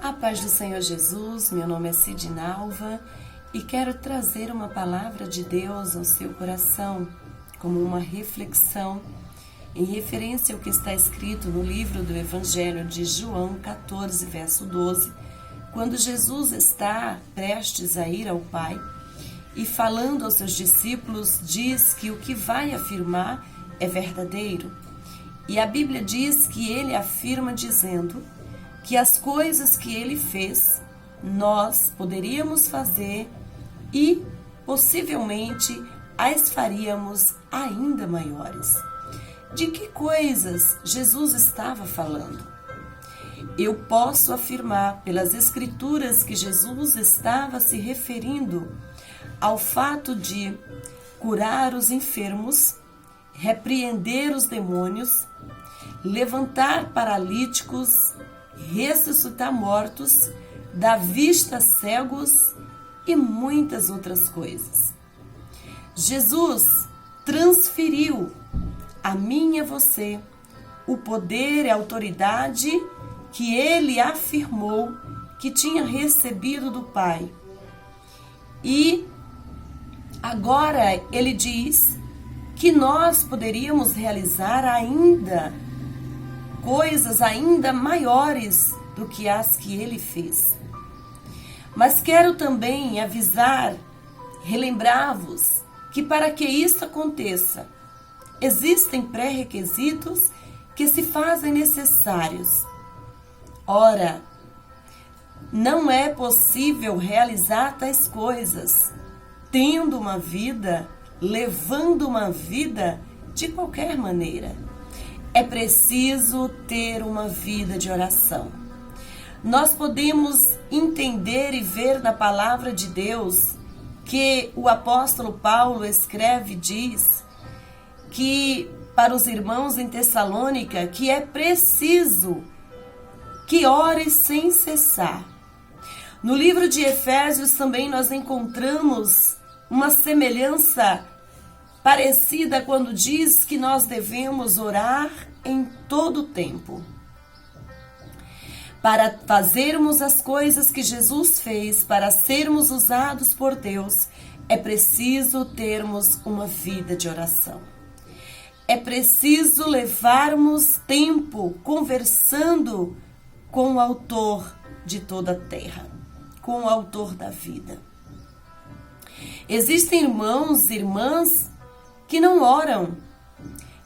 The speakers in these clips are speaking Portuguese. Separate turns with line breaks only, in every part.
A paz do Senhor Jesus, meu nome é Sidnalva e quero trazer uma palavra de Deus ao seu coração, como uma reflexão em referência ao que está escrito no livro do Evangelho de João 14, verso 12, quando Jesus está prestes a ir ao Pai e falando aos seus discípulos, diz que o que vai afirmar é verdadeiro. E a Bíblia diz que ele afirma dizendo que as coisas que ele fez, nós poderíamos fazer e possivelmente as faríamos ainda maiores. De que coisas Jesus estava falando? Eu posso afirmar pelas Escrituras que Jesus estava se referindo ao fato de curar os enfermos, repreender os demônios, levantar paralíticos, ressuscitar mortos, dar vista a cegos e muitas outras coisas. Jesus transferiu a mim e a você o poder e a autoridade que ele afirmou que tinha recebido do Pai. E agora ele diz que nós poderíamos realizar ainda coisas ainda maiores do que as que ele fez. Mas quero também avisar, relembrar-vos que para que isso aconteça, existem pré-requisitos que se fazem necessários. Ora, não é possível realizar tais coisas tendo uma vida, levando uma vida de qualquer maneira. É preciso ter uma vida de oração. Nós podemos entender e ver na palavra de Deus que o apóstolo Paulo escreve e diz que para os irmãos em Tessalônica que é preciso que ore sem cessar. No livro de Efésios também nós encontramos uma semelhança parecida quando diz que nós devemos orar em todo o tempo. Para fazermos as coisas que Jesus fez, para sermos usados por Deus, é preciso termos uma vida de oração. É preciso levarmos tempo conversando com o autor de toda a terra, com o autor da vida. Existem irmãos e irmãs que não oram,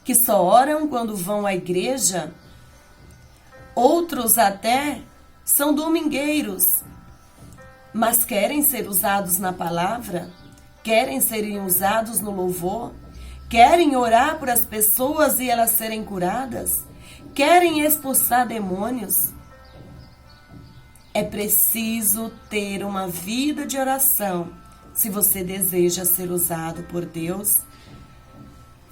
que só oram quando vão à igreja. Outros até são domingueiros, mas querem ser usados na palavra, querem serem usados no louvor, querem orar por as pessoas e elas serem curadas, querem expulsar demônios. É preciso ter uma vida de oração se você deseja ser usado por Deus,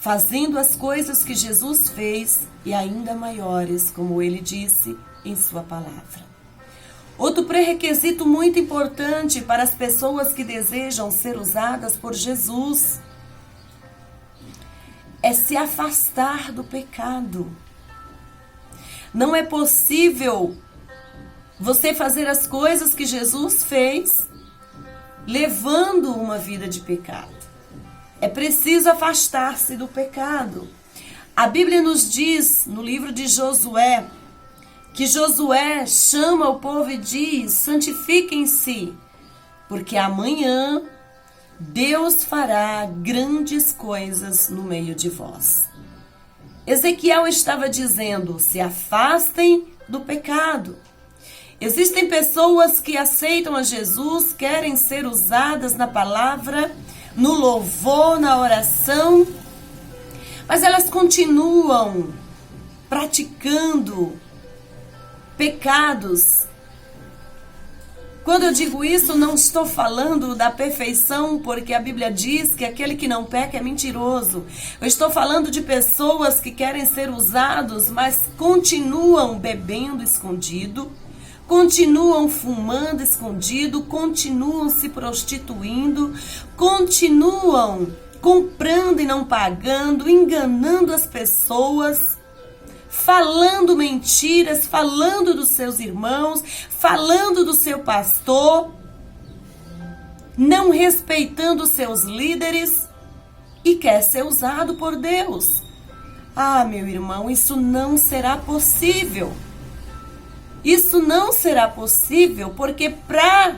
fazendo as coisas que Jesus fez e ainda maiores, como ele disse em sua palavra. Outro pré-requisito muito importante para as pessoas que desejam ser usadas por Jesus é se afastar do pecado. Não é possível você fazer as coisas que Jesus fez levando uma vida de pecado. É preciso afastar-se do pecado. A Bíblia nos diz, no livro de Josué, que Josué chama o povo e diz: santifiquem-se, porque amanhã Deus fará grandes coisas no meio de vós. Ezequiel estava dizendo: se afastem do pecado. Existem pessoas que aceitam a Jesus, querem ser usadas na palavra, no louvor, na oração, mas elas continuam praticando pecados. Quando eu digo isso, não estou falando da perfeição, porque a Bíblia diz que aquele que não peca é mentiroso. Eu estou falando de pessoas que querem ser usados, mas continuam bebendo escondido, continuam fumando escondido, continuam se prostituindo, continuam comprando e não pagando, enganando as pessoas, falando mentiras, falando dos seus irmãos, falando do seu pastor, não respeitando os seus líderes e quer ser usado por Deus. Ah, meu irmão, isso não será possível. Isso não será possível porque para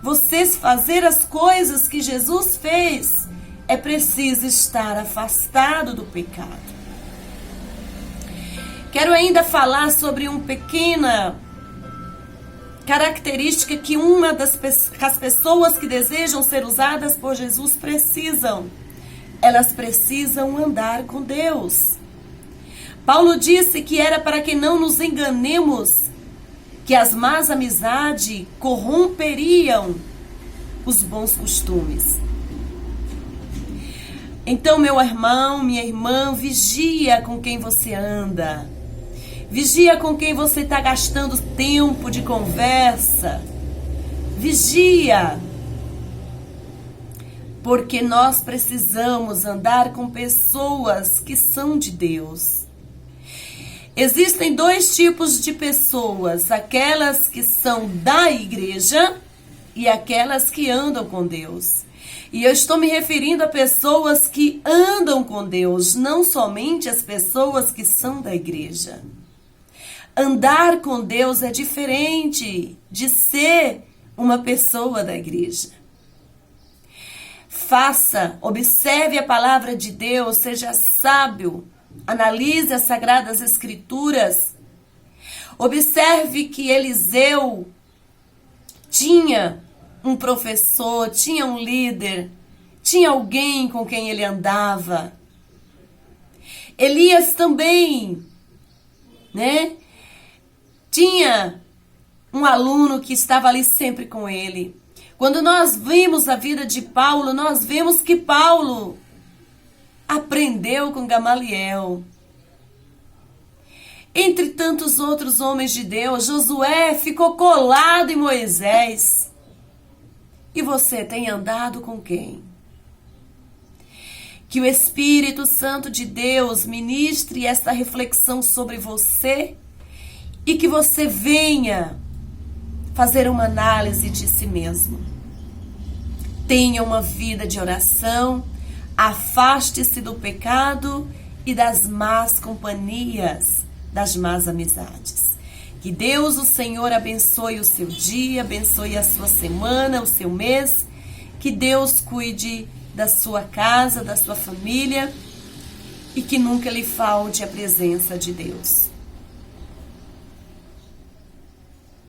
vocês fazer as coisas que Jesus fez, é preciso estar afastado do pecado. Quero ainda falar sobre uma pequena característica que as pessoas que desejam ser usadas por Jesus precisam. Elas precisam andar com Deus. Paulo disse que era para que não nos enganemos, que as más amizades corromperiam os bons costumes. Então, meu irmão, minha irmã, vigia com quem você anda. Vigia com quem você está gastando tempo de conversa. Vigia. Porque nós precisamos andar com pessoas que são de Deus. Existem dois tipos de pessoas. Aquelas que são da igreja e aquelas que andam com Deus. E eu estou me referindo a pessoas que andam com Deus, não somente as pessoas que são da igreja. Andar com Deus é diferente de ser uma pessoa da igreja. Observe a palavra de Deus, seja sábio, analise as Sagradas Escrituras. Observe que Eliseu tinha um professor, tinha um líder, tinha alguém com quem ele andava. Elias também, tinha um aluno que estava ali sempre com ele. Quando nós vimos a vida de Paulo, nós vemos que Paulo aprendeu com Gamaliel. Entre tantos outros homens de Deus, Josué ficou colado em Moisés. E você tem andado com quem? Que o Espírito Santo de Deus ministre esta reflexão sobre você e que você venha fazer uma análise de si mesmo. Tenha uma vida de oração, afaste-se do pecado e das más companhias, das más amizades. Que Deus, o Senhor, abençoe o seu dia, abençoe a sua semana, o seu mês. Que Deus cuide da sua casa, da sua família e que nunca lhe falte a presença de Deus.